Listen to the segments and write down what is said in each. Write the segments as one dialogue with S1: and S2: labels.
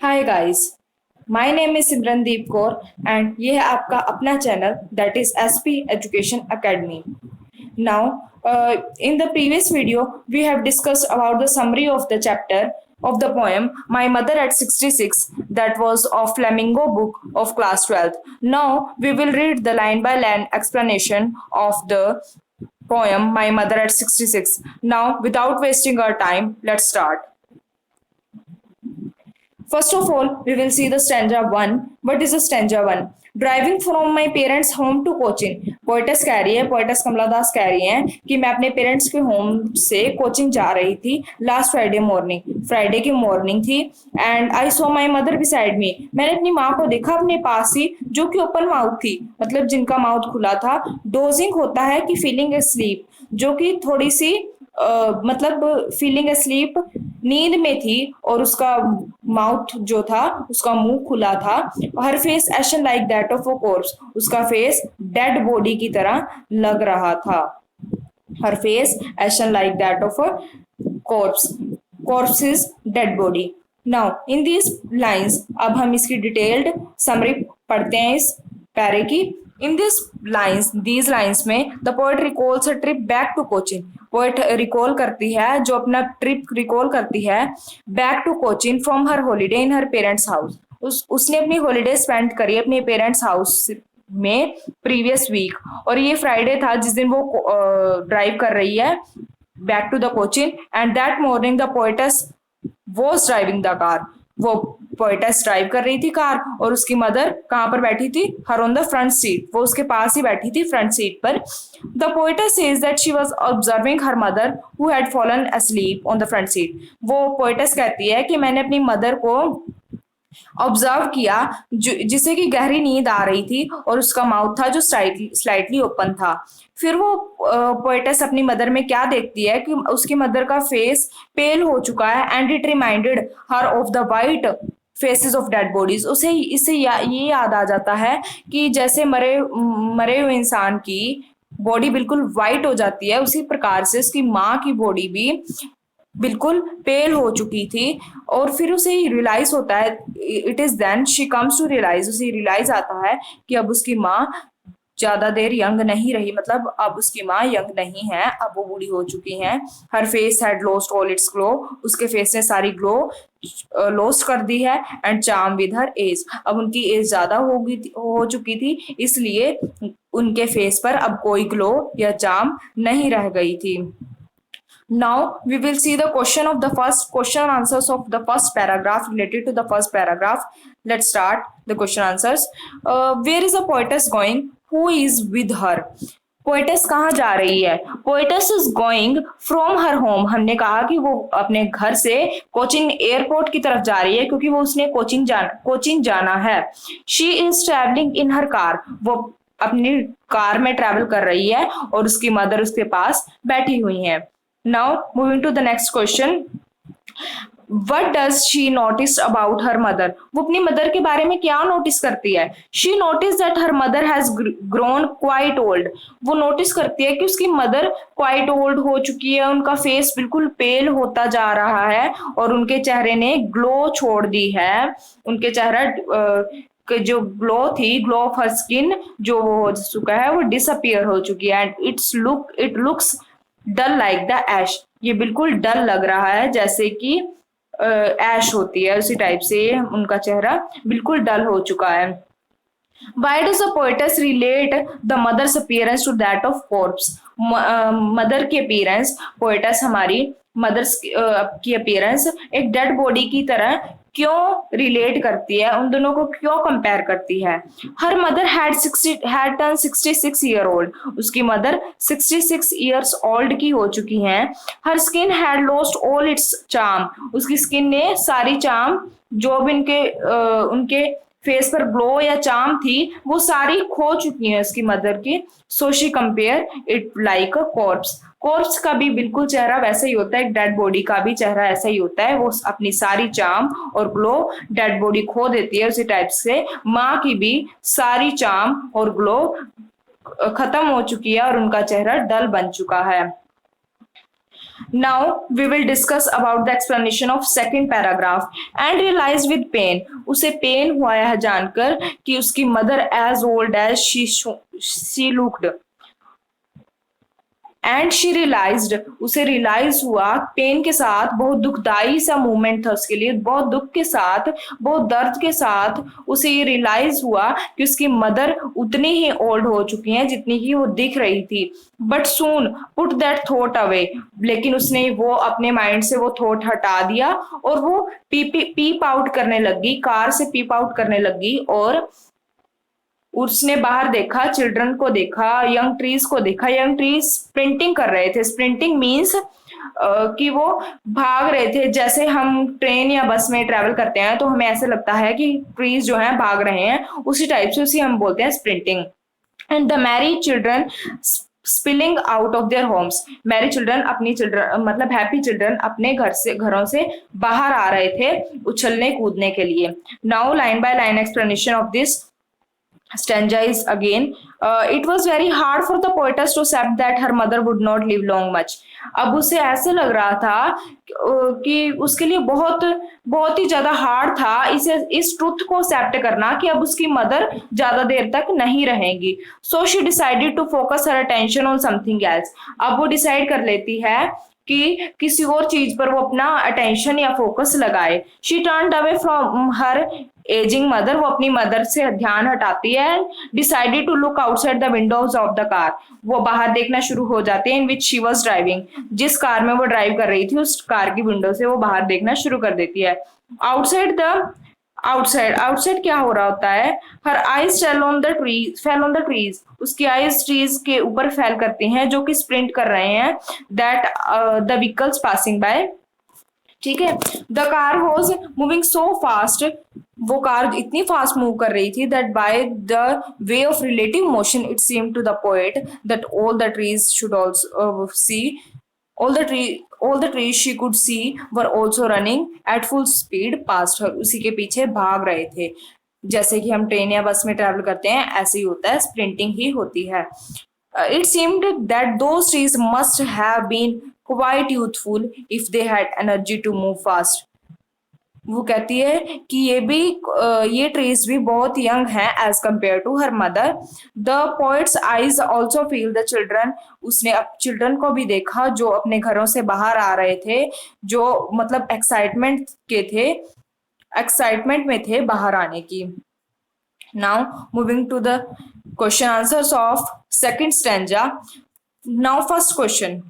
S1: Hi guys, my name is Simrandeep Kaur and ये है आपका अपना channel that is SP education academy. Now, in the previous video, we have discussed about the summary of the chapter of the poem My Mother at 66, that was of Flamingo book of class 12th. Now, we will read the line by line explanation of the poem My Mother at 66. Now, without wasting our time, let's start. First of all, we will see the stanza 1. What is the stanza 1? Driving from my parents home to coaching. Poetess कह रही है, poet's कमला दास कह रही हैं कि मैं अपने parents के होम से कोचिंग जा रही थी लास्ट फ्राइडे की मॉर्निंग थी. And I so my mother beside me. मैंने अपनी माँ को देखा अपने पास ही, जो कि ओपन माउथ थी, मतलब जिनका माउथ खुला था. डोजिंग होता है कि फीलिंग ए स्लीप, जो कि थोड़ी सी मतलब फीलिंग स्लीप, नींद में थी, और उसका माउथ जो था, उसका मुंह खुला था. Her face ashen like that of a corpse. उसका फेस डेड बॉडी की तरह लग रहा था. Her face ashen like that of a corpse. Corpse is dead body. Now in these lines, अब हम इसकी डिटेल्ड समरी पढ़ते हैं इस पैरे की. इन these lines में the poet recalls a trip back to coaching. Poet recall करती है, जो अपना ट्रिप रिकॉल करती है back to coaching from her holiday in her parents house. उसने अपनी हॉलीडे स्पेंड करी अपने पेरेंट्स हाउस में प्रीवियस वीक, और ये फ्राइडे था जिस दिन वो ड्राइव कर रही है back to the coaching. And that morning the poetess was driving the car. वो पोएटस ड्राइव कर रही थी कार, और उसकी मदर कहाँ पर बैठी थी? Her on the front seat. वो उसके पास ही बैठी थी फ्रंट सीट पर. The poets says that she was observing her mother who had fallen asleep on the front seat. वो पोएटस कहती है कि मैंने अपनी मदर को ऑब्जर्व किया जिसे कि गहरी नींद आ रही थी, और उसका माउथ था जो स्लाइटली ओपन था. फिर वो पोएटस अपनी मदर में क्या देखती है कि उसकी मदर का फेस पेल हो चुका है. And it reminded her of the white faces of dead bodies. उसे इससे ये याद आ जाता है कि जैसे मरे हुए इंसान की बॉडी बिल्कुल वाइट हो जाती है, उसी प्रकार से उसकी माँ की बॉडी भी बिल्कुल पेल हो चुकी थी. और फिर उसे रियलाइज होता है, it is then she comes to realize, उसे रियलाइज आता है कि अब उसकी माँ ज्यादा देर यंग नहीं रही, मतलब अब उसकी माँ यंग नहीं है, अब वो बूढ़ी हो चुकी हैं. Her face had lost all its glow. उसके फेस ने सारी ग्लो लॉस्ट कर दी है. And charm with her age. अब उनकी एज ज्यादा हो चुकी थी, इसलिए उनके फेस पर अब कोई ग्लो या चार्म नहीं रह गई थी. Now we will see the question of the first question and answers of the first paragraph related to the first paragraph. Let's start the question answers. Where is the poetess going? Who is with her? Poets कहाँ जा रही है? Poets is going from her home. हमने कहा कि वो अपने घर से कोचिंग एयरपोर्ट की तरफ जा रही है, क्योंकि वो उसने कोचिंग जाना है. She is travelling in her car. वो अपनी कार में ट्रेवल कर रही है, और उसकी मदर उसके पास बैठी हुई है. Now moving to the next question. What does she notice about her mother? वो अपनी मदर के बारे में क्या नोटिस करती है? She noticed that her mother has grown quite old. वो नोटिस करती है कि उसकी मदर quite old हो चुकी है, उनका फेस बिल्कुल पेल होता जा रहा है, और उनके चेहरे ने ग्लो छोड़ दी है. उनके चेहरा जो ग्लो थी, ग्लो ऑफ हर स्किन जो हो चुका है, वो डिसअपियर हो चुकी है. And it looks dull like the ash. ये बिल्कुल डल लग रहा है, जैसे कि ऐश होती है, उसी टाइप से उनका चेहरा बिल्कुल डल हो चुका है. Why does the poetess relate the mother's appearance to that of corpse? Mother की अपीयरेंस, पोएटस हमारी मदर्स की अपीयरेंस एक डेड बॉडी की तरह क्यों रिलेट करती है, उन दोनों को क्यों कंपेयर करती है? Her mother had turn 66 year old. उसकी मदर 66 ईयर्स ओल्ड की हो चुकी हैं. Her skin had lost all its charm. उसकी स्किन ने सारी चार्म जो भी उनके फेस पर ग्लो या चार्म थी, वो सारी खो चुकी है उसकी मदर की. So she compare it like a corps. Corps का भी बिल्कुल चेहरा वैसा ही होता है, एक डेड बॉडी का भी चेहरा ऐसा ही होता है. वो अपनी सारी चार्म और ग्लो डेड बॉडी खो देती है, उसी टाइप से माँ की भी सारी चार्म और ग्लो खत्म हो चुकी है, और उनका चेहरा डल बन चुका है. Now we will discuss about the explanation of second paragraph and realize with pain. उसे पेन हुआ यह जानकर कि उसकी mother as old as she looked and she realized, उसे रियलाइज हुआ पेन के साथ, बहुत दुखदाई सा मोमेंट था उसके लिए, बहुत दुख के साथ, बहुत दर्द के साथ उसे ये रियलाइज हुआ कि उसकी मदर उतनी ही ओल्ड हो चुकी हैं जितनी की वो दिख रही थी। But soon put that thought away, लेकिन उसने वो अपने माइंड से वो थॉट हटा दिया और वो पीप आउट करने लगी, कार से पीप आउट करने लगी और उसने बाहर देखा, चिल्ड्रन को देखा, यंग ट्रीज को देखा। यंग ट्रीज स्प्रिंटिंग कर रहे थे। स्प्रिंटिंग मीन्स कि वो भाग रहे थे। जैसे हम ट्रेन या बस में ट्रेवल करते हैं तो हमें ऐसे लगता है कि ट्रीज जो हैं भाग रहे हैं, उसी टाइप से उसी हम बोलते हैं sprinting. And the Mary children spilling out of their homes, Mary children अपनी चिल्ड्रन मतलब हैप्पी चिल्ड्रन अपने घरों से बाहर आ रहे थे उछलने कूदने के लिए। Now line by line explanation of this stanza is again, it was very hard for the poetess to accept that her mother would not live long much. अब उसे ऐसे लग रहा था कि उसके लिए बहुत बहुत ही ज्यादा हार्ड था इस ट्रुथ को एक्सेप्ट करना कि अब उसकी मदर ज्यादा देर तक नहीं रहेंगी। So she decided to focus her attention on something else. अब वो डिसाइड कर लेती है कि किसी और चीज पर वो अपना अटेंशन या फोकस लगाए। She turned away from her ageing mother, वो अपनी मदर से ध्यान हटाती है। Decided to look outside the windows of the car, वो बाहर देखना शुरू हो जाती है। In which she was driving, जिस कार में वो ड्राइव कर रही थी उस कार की विंडो से वो बाहर देखना शुरू कर देती है। आउटसाइड क्या हो रहा होता है? Her eyes fell on the trees, उसकी आईज ट्रीज के ऊपर फेल करती हैं जो कि स्प्रिंट कर रहे हैं। That the vehicles passing by, ठीक है। The car was moving so fast, वो कार इतनी फास्ट मूव कर रही थी that by the way of relative motion it seem to the poet that all the trees should also see, all the trees she could see were also running at full speed past her, उसी के पीछे भाग रहे थे। जैसे कि हम train या बस में ट्रैवल करते हैं ऐसे ही होता है, स्प्रिंटिंग ही होती है। It seemed that those trees must have been quite youthful if they had energy to move fast. वो कहती है कि ये ट्रीज भी बहुत यंग हैं age compare to her mother. The poet's eyes also feel the children, उसने अब चिल्ड्रन को भी देखा जो अपने घरों से बाहर आ रहे थे, जो मतलब एक्साइटमेंट में थे बाहर आने की। Now moving to the question answers of second stanza. Now first question,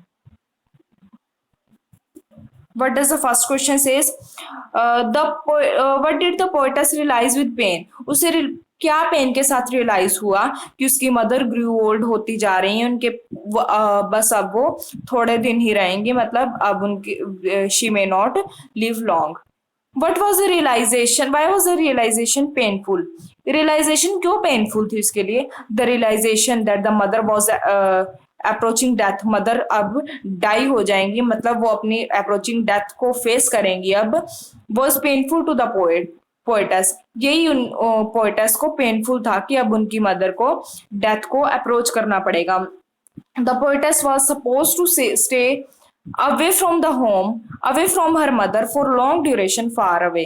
S1: what does the first question says? What did the poetess realize with pain? उसे क्या पेन के साथ रियलाइज हुआ कि उसकी मदर ग्रू ओल्ड होती जा रही है, उनके बस अब वो थोड़े दिन ही रहेंगे, मतलब अब उनकी she may not live long. What was the realization? Why was the realization painful? Realization क्यों painful थी उसके लिए? The realization that the mother was approaching death, mother अब डाई हो जाएंगी, मतलब वो अपनी अप्रोचिंग डेथ को फेस करेंगी अब। Was painful to the poetess, यही उन पोएटस को पेनफुल था कि अब उनकी मदर को डेथ को अप्रोच करना पड़ेगा। The poetess was suppose to stay away from the home, away from her mother for long duration, far away.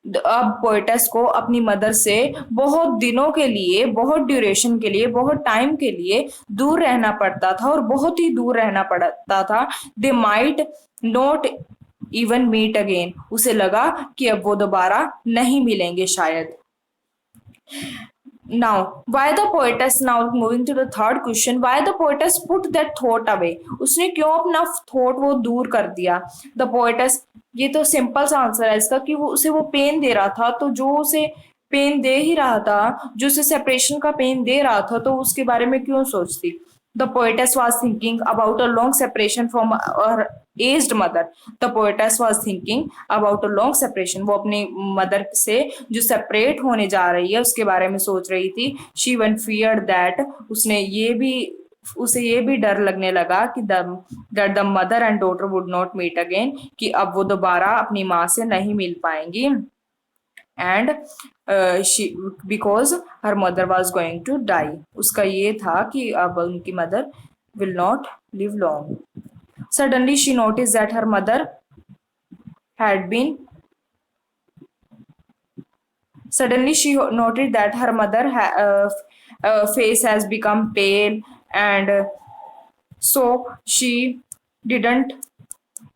S1: अब पोएटस को अपनी मदर से बहुत दिनों के लिए, बहुत ड्यूरेशन के लिए, बहुत टाइम के लिए दूर रहना पड़ता था और बहुत ही दूर रहना पड़ता था। They might not even meet again, उसे लगा कि अब वो दोबारा नहीं मिलेंगे शायद। Now, why the poetess, now moving to the third question, why the poetess put that thought away? उसने क्यों अपना थॉट वो दूर कर दिया? The poetess, ये तो सिंपल सा आंसर है इसका कि वो पेन दे रहा था, तो जो उसे पेन दे ही रहा था, जो उसे सेपरेशन का पेन दे रहा था, तो उसके बारे में क्यों सोचती? The poetess was thinking about a long separation from her aged mother. The poetess was thinking about a long separation. वो अपनी मदर से जो सेपरेट होने जा रही है उसके बारे में सोच रही थी। She even feared that, उसे ये भी डर लगने लगा कि that the mother and daughter would not meet again, कि अब वो दोबारा अपनी माँ से नहीं मिल पाएंगी। And because her mother was going to die, उसका ये था कि अब उनकी mother will not live long. Suddenly she noticed that her mother had been Suddenly she noted that her mother face has become pale, and so she didn't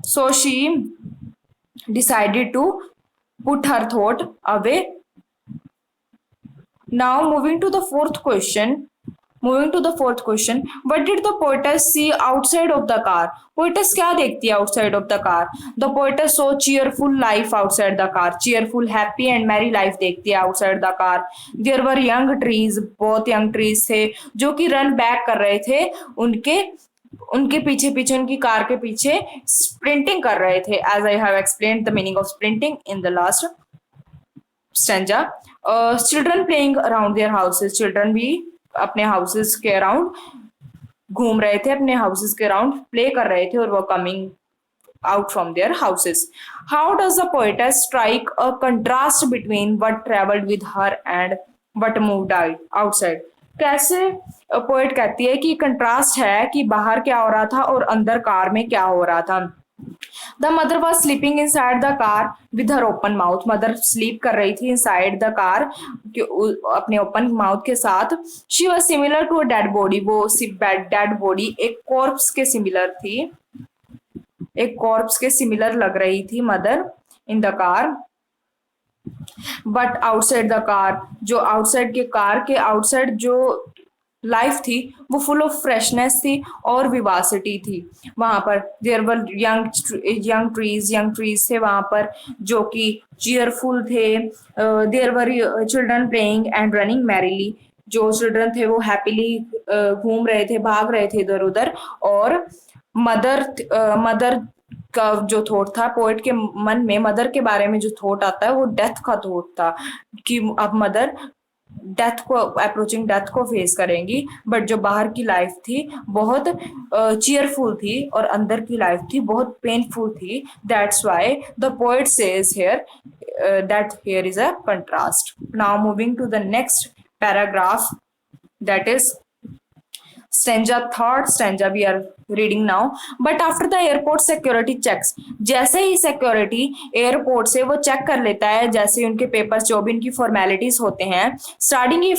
S1: so she decided to put her thought away. Now moving to the fourth question, what did the poetess see outside of the car? Poetess क्या देखती है outside of the car? The poetess saw cheerful life outside the car. Cheerful, happy and merry life देखती है outside the car. There were young trees, बहुत young trees थे जो कि run back कर रहे थे उनके उनके पीछे पीछे उनकी कार के पीछे स्प्रिंटिंग कर रहे थे. As I have explained the meaning of sprinting in the last stanza. Children playing around their houses. Children भी अपने houses के around घूम रहे थे, अपने houses के around play कर रहे थे और वो coming out from their houses. How does the poetess strike a contrast between what traveled with her and what moved outside? कैसे पोएट कहती है कि कंट्रास्ट है कि बाहर क्या हो रहा था और अंदर कार में क्या हो रहा था. The mother was sleeping inside the car with her open mouth. Mother sleep कर रही थी इन साइड द कार अपने ओपन माउथ के साथ. She was similar to a dead body. वो डेड बॉडी एक कॉर्प्स के सिमिलर थी, एक कॉर्प्स के सिमिलर लग रही थी mother in the car. But outside the car, जो आउटसाइड के कार के आउटसाइड जो लाइफ थी वो फुल ऑफ फ्रेशनेस थी और विवासिटी थी. वहां पर देयर वर यंग ट्रीज थे वहां पर जो कि चीयरफुल थे. There were children playing and running merrily. जो चिल्ड्रन थे वो हैप्पीली घूम रहे थे, भाग रहे थे इधर उधर. और मदर का जो थॉट था, पोएट के मन में मदर के बारे में जो थॉट आता है वो डेथ का थॉट था कि अब मदर अप्रोचिंग डेथ को फेस करेंगी. बट जो बाहर की लाइफ थी बहुत चीयरफुल थी और अंदर की लाइफ थी बहुत पेनफुल थी. That's why the poet says here that here is a contrast. Now moving to the next paragraph, that is third stanza we are reading now. But after the airport security checks, जैसे ही security airport से वो check कर लेता है, जैसे उनके papers जो भी उनकी फॉर्मेलिटीज होते हैं. Starting a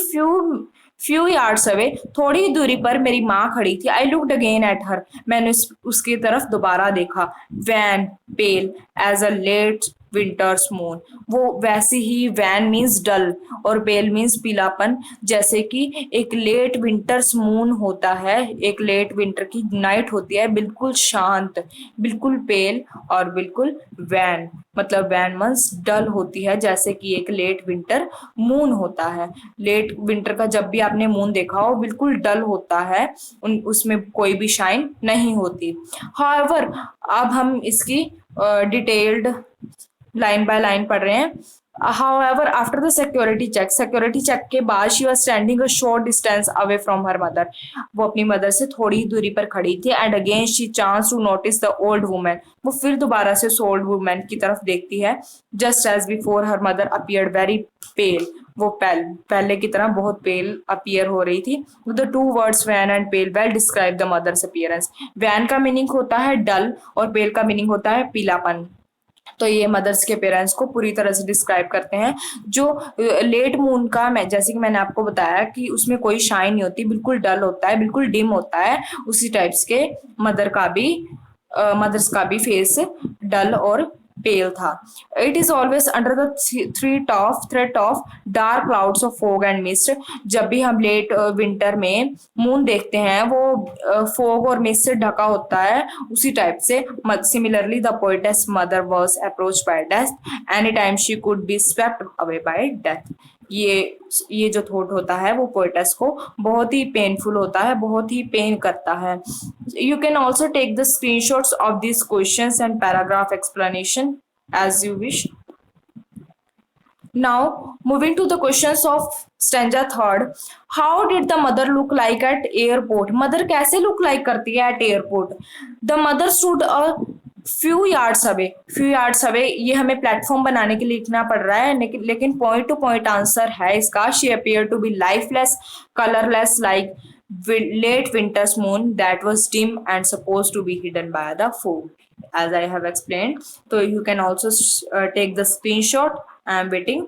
S1: few yards away, थोड़ी दूरी पर मेरी माँ खड़ी थी. I looked again at her, मैंने उसकी तरफ दोबारा देखा. Wan pale as a late winter's moon. वो वैसे ही वैन मीन्स डल और पेल मीन्स पीलापन, जैसे कि एक लेट विंटर्स मून होता है, एक लेट विंटर की नाइट होती है बिल्कुल शांत, बिल्कुल पेल और बिल्कुल वैन मतलब वैन मीन्स डल होती है, जैसे कि एक लेट विंटर मून होता है. लेट विंटर का जब भी आपने मून देखा हो बिल्कुल डल होता है, उसमें कोई भी शाइन नहीं होती. हाउएवर, अब हम इसकी डिटेल्ड लाइन बाय लाइन पढ़ रहे हैं. However, after the security check के बाद she was standing a short distance away from her mother. वो अपनी मदर से थोड़ी दूरी पर खड़ी थी. And again she chanced to notice the old woman. वो फिर दोबारा से उस old woman की तरफ देखती है. Just as before, her mother appeared very pale. वो पहले की तरह बहुत पेल अपीयर हो रही थी. The two words van and pale well describe the mother's appearance. Wan का मीनिंग होता है डल और पेल का मीनिंग होता है पीलापन. तो ये मदर्स के पेरेंट्स को पूरी तरह से डिस्क्राइब करते हैं. जो लेट मून का, मैं जैसे कि मैंने आपको बताया कि उसमें कोई शाइन नहीं होती, बिल्कुल डल होता है, बिल्कुल डिम होता है, उसी टाइप्स के मदर्स का भी फेस डल और पेल था. It is always under the threat of dark clouds of fog and mist. जब भी हम लेट विंटर में मून देखते हैं वो फॉग और मिस्ट से ढका होता है, उसी टाइप से. Similarly the poetess mother was approached bye death, any time she could be swept away by death. ये जो थॉट होता है वो पोएटेस को बहुत ही पेनफुल होता है, बहुत ही पेन करता है. You can also take the screenshots of this questions and paragraph explanation as you wish. Now moving to the questions of stanza third. How did the mother look like at airport? Mother कैसे look like करती है at airport? The mother stood a few yards away. ये हमें platform बनाने के लिए लिखना पड़ रहा है, लेकिन पॉइंट टू पॉइंट आंसर है इसका. She appeared to be lifeless, colorless, like late winter's moon that was dim and supposed to be hidden by the fog, as I have explained. So you can also take the screenshot. I am waiting.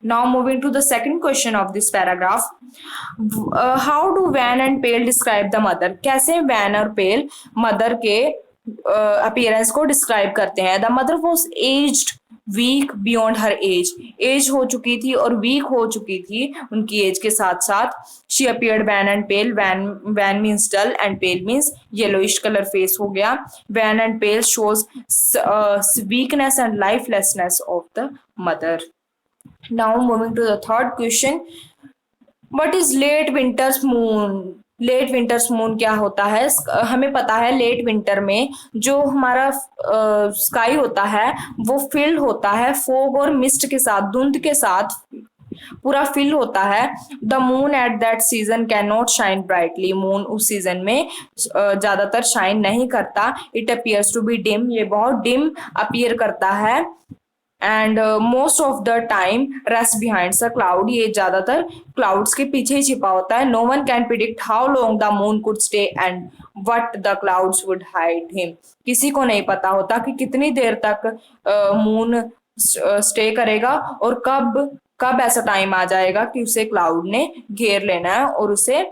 S1: Now moving to the second question of this paragraph. How do Van and Pale describe the mother? कैसे wan और pale mother के appearance को describe करते हैं? The mother was aged, weak beyond her age, age हो चुकी थी और वीक हो चुकी थी उनकी एज के साथ साथ. She appeared wan and pale. Wan means dull and pale means yellowish colour face हो गया. Wan and pale shows weakness and lifelessness of the mother. Now moving to the third question. What is late winter's moon? Late winter's moon क्या होता है? हमें पता है late winter में जो हमारा स्काई होता है वो फिल होता है फोग और मिस्ट के साथ, धुंध के साथ पूरा फिल होता है. The moon at that season can not shine brightly. Moon उस सीजन में ज्यादातर शाइन नहीं करता. It appears to be dim. ये बहुत डिम अपियर करता है. And most of the time rest behind the cloud. ये ज्यादातर क्लाउड्स के पीछे ही छिपा होता है. No one can predict how long the moon could stay and what the clouds would hide him. किसी को नहीं पता होता कि कितनी देर तक मून स्टे करेगा और कब ऐसा टाइम आ जाएगा कि उसे क्लाउड ने घेर लेना है और उसे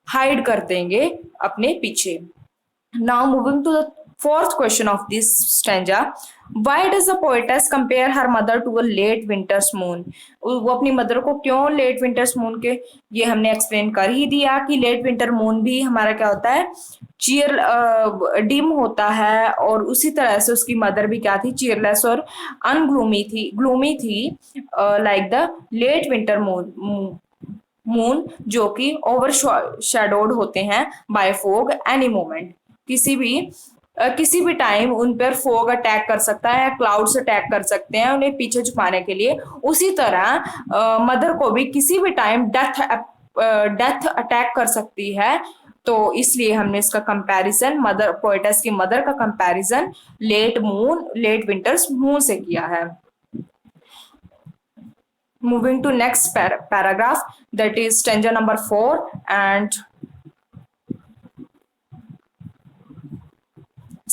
S1: हाइड कर देंगे अपने पीछे. Now moving to the fourth question of this stanza. Why does the poetess compare her mother to a late winter's moon? वो अपनी मदर को क्यों लेट विंटर्स मून के, ये हमने एक्सप्लेन कर ही दिया कि लेट विंटर मून भी हमारा क्या होता है, डिम होता है. और उसी तरह से उसकी मदर भी क्या थी, चीयरलेस और ग्लूमी थी like the late winter moon जो कि ओवर शेडोड होते हैं बाय फोग एनी मोमेंट. किसी भी टाइम उन पर फोग अटैक कर सकता है, क्लाउड्स अटैक कर सकते हैं उन्हें पीछे छुपाने के लिए. उसी तरह मदर को भी किसी भी टाइम डेथ अटैक कर सकती है. तो इसलिए हमने इसका कंपैरिजन पोएटस की मदर का कंपैरिजन लेट विंटर्स मून से किया है. Moving to next paragraph, that is stanza number 4. And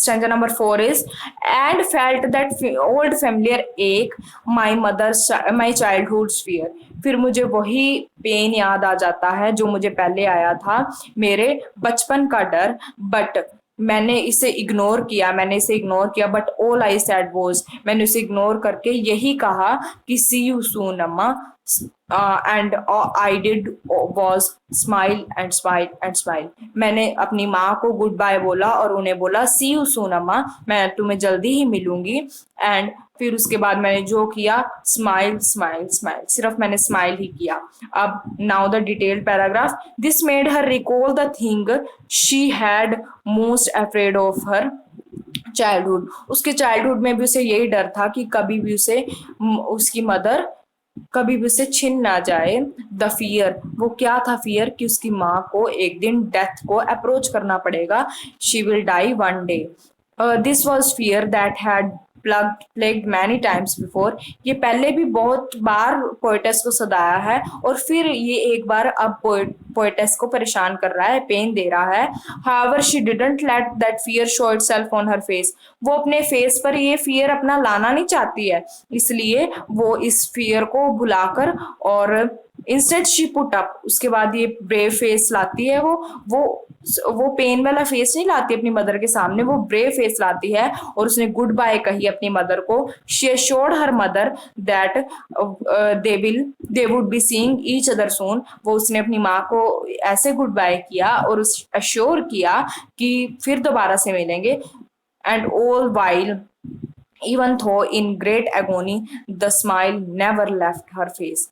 S1: stanza number 4 is, and felt that old familiar ache, my childhood's fear. फिर मुझे वही पेन याद आ जाता है जो मुझे पहले आया था, मेरे बचपन का डर. बट मैंने इसे इग्नोर किया. But all I said was, मैंने उसे इग्नोर करके यही कहा कि सी यू सून अम्मा. And I did was smile and smile. मैंने अपनी माँ को गुड बाय बोला और उन्हें बोला सी यू सून अम्मा, मैं तुम्हें जल्दी ही मिलूंगी. एंड फिर उसके बाद मैंने जो किया, स्माइल, सिर्फ मैंने स्माइल ही किया. अब now the detailed paragraph. This made her recall the thing she had most afraid of her childhood. उसके चाइल्डहुड में भी उसे यही डर था कि कभी भी उसकी मदर कभी भी उसे छिन ना जाए. द फियर, वो क्या था फियर, कि उसकी माँ को एक दिन डेथ को अप्रोच करना पड़ेगा. She will die one day. This was fear that had plagued many times before. ये पहले भी बहुत बार पोएटस को सताया है और फिर ये एक बार अब पोएटस को परेशान कर रहा है, पेन दे रहा है. However she didn't let that fear show itself on her face. वो अपने फेस पर ये फियर अपना लाना नहीं चाहती है, इसलिए वो इस फियर को भुलाकर और इंस्टेड शी पुट अप, उसके बाद ये ब्रेव फेस लाती है. वो पेन वाला फेस नहीं लाती अपनी मदर के सामने, वो ब्रेव फेस लाती है. और उसने गुड बाय कही अपनी मदर को. She assured her mother that they would be seeing each other soon. वो उसने अपनी माँ को ऐसे गुड बाय किया और उस एश्योर किया कि फिर दोबारा से मिलेंगे. And all while, even though in great agony, the smile never left her face.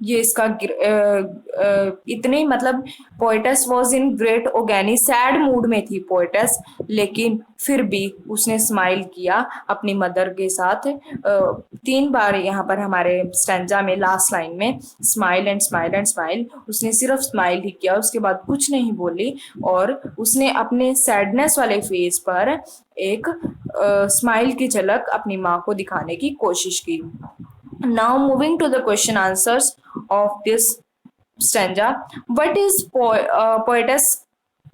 S1: ये इसका इतनी मतलब poetess was in great agony, sad mood में थी पोएटस, लेकिन फिर भी उसने स्माइल किया अपनी मदर के साथ. 3 बार यहाँ पर हमारे स्टैंजा में लास्ट लाइन में स्माइल एंड स्माइल, उसने सिर्फ स्माइल ही किया, उसके बाद कुछ नहीं बोली. और उसने अपने सैडनेस वाले फेस पर एक स्माइल की झलक अपनी माँ को दिखाने की कोशिश की. Now moving to the question answers of this stanza, what is poetess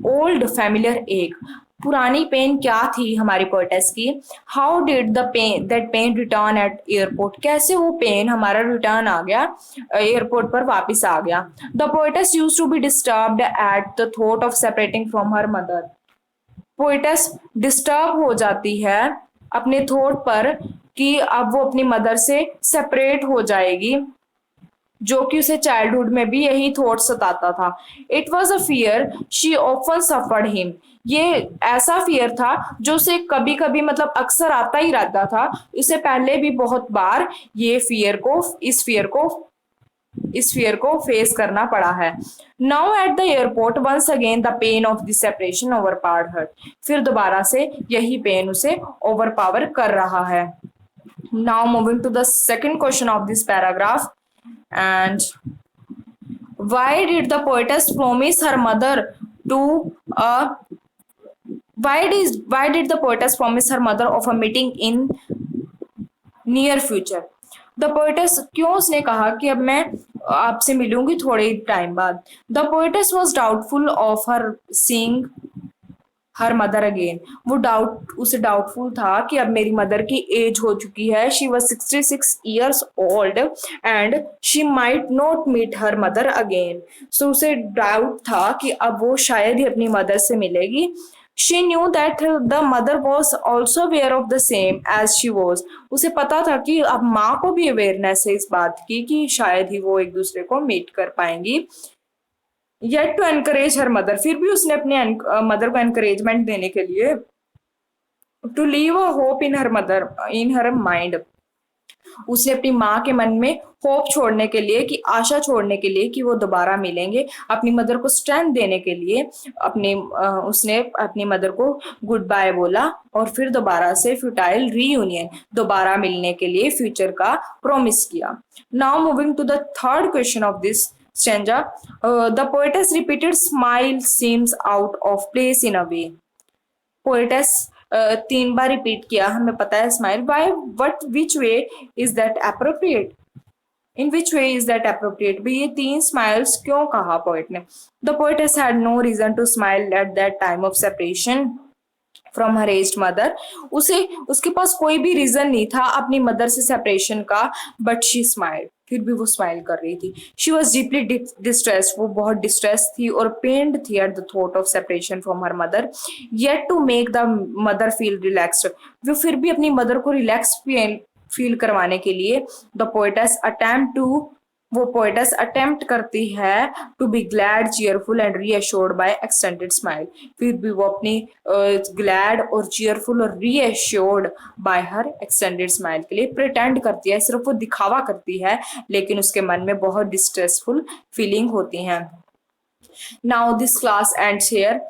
S1: old familiar ache, पुरानी पेन क्या थी हमारी पोएटस की। How did the pain that pain return at airport, कैसे वो पेन हमारा रिटर्न आ गया, एयरपोर्ट पर वापस आ गया। The poetess use to be disturbed at the thought of separating from her mother, poetess disturb हो जाती है अपने थॉट पर कि अब वो अपनी मदर से सेपरेट हो जाएगी, जो कि उसे चाइल्डहुड में भी यही थॉट सताता था। It was a fear she often suffered him, ये ऐसा फियर था जो उसे कभी कभी मतलब अक्सर आता ही रहता था, इसे पहले भी बहुत बार ये इस फियर को फेस करना पड़ा है। Now at the airport once again the pain of the separation overpower her, फिर दोबारा से यही पेन उसे ओवर पावर कर रहा है। Now moving to the second question of this paragraph, and why did the poetess promise her mother to uh, why did the poetess promise her mother of a meeting in near future, the poets क्यों उसने कहा कि अब मैं आपसे मिलूंगी थोड़े time बाद। The poetess was doubtful of her seeing her mother again, वो उसे डाउटफुल था कि अब मेरी मदर की एज हो चुकी है, she was 66 years old and she might not meet her mother again, so उसे डाउट था कि अब वो शायद ही अपनी मदर से मिलेगी। She knew that the mother was also aware of the same age she was, उसे पता था कि अब माँ को भी अवेयरनेस है इस बात की कि शायद ही वो एक दूसरे को मीट कर पाएंगी। Yet to encourage her mother, फिर भी उसने अपने मदर को एनकरेजमेंट देने के लिए to leave a hope in her mind, उसने अपनी माँ के मन में होप छोड़ने के लिए कि आशा छोड़ने के लिए कि वो दोबारा मिलेंगे, अपनी मदर को स्ट्रेंथ देने के लिए उसने अपनी मदर को गुड बाय बोला और फिर दोबारा से फ्यूटाइल रीयूनियन, दोबारा मिलने के लिए फ्यूचर का प्रॉमिस किया। Now moving to the third question of this stanza, the poetess repeated smile seems out of place in a way, poetess 3 बार रिपीट किया, हमें पता है smile, why what which way is that appropriate, in which way is that appropriate, भी ये 3 smiles क्यों कहा poet ने। The poet has had no reason to smile at that time of separation from her aged mother, उसे उसके पास कोई भी reason नहीं था अपनी मदर से सेपरेशन का, बट शी स्माइल, फिर भी वो स्माइल कर रही थी। शी वॉज डीपली डिस्ट्रेस, वो बहुत डिस्ट्रेस थी और पेन्ड थी at the thought of separation from her mother, yet to make the mother feel relaxed, वो फिर भी अपनी मदर को रिलैक्स फील करवाने के लिए वो पोएटस अटेम्प्ट करती है to be glad cheerful and reassured by extended smile, फिर भी वो अपनी ग्लैड और चीयरफुल और reassured by her extended smile के लिए प्रिटेंड करती है, सिर्फ वो दिखावा करती है लेकिन उसके मन में बहुत डिस्ट्रेसफुल फीलिंग होती हैं। Now this class ends here,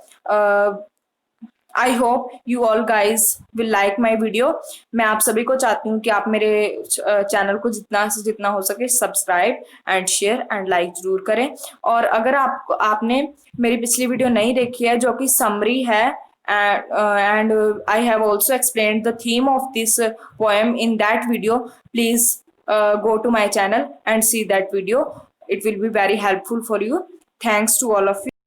S1: I hope you all guys will like my video. मैं आप सभी को चाहती हूँ कि आप मेरे चैनल को जितना से जितना हो सके subscribe and share and like जरूर करें। और अगर आपने मेरी पिछली वीडियो नहीं देखी है जो कि समरी है, and I have also explained the theme of this poem in that video, please go to my channel and see that video, it will be very helpful for you. Thanks to all of you.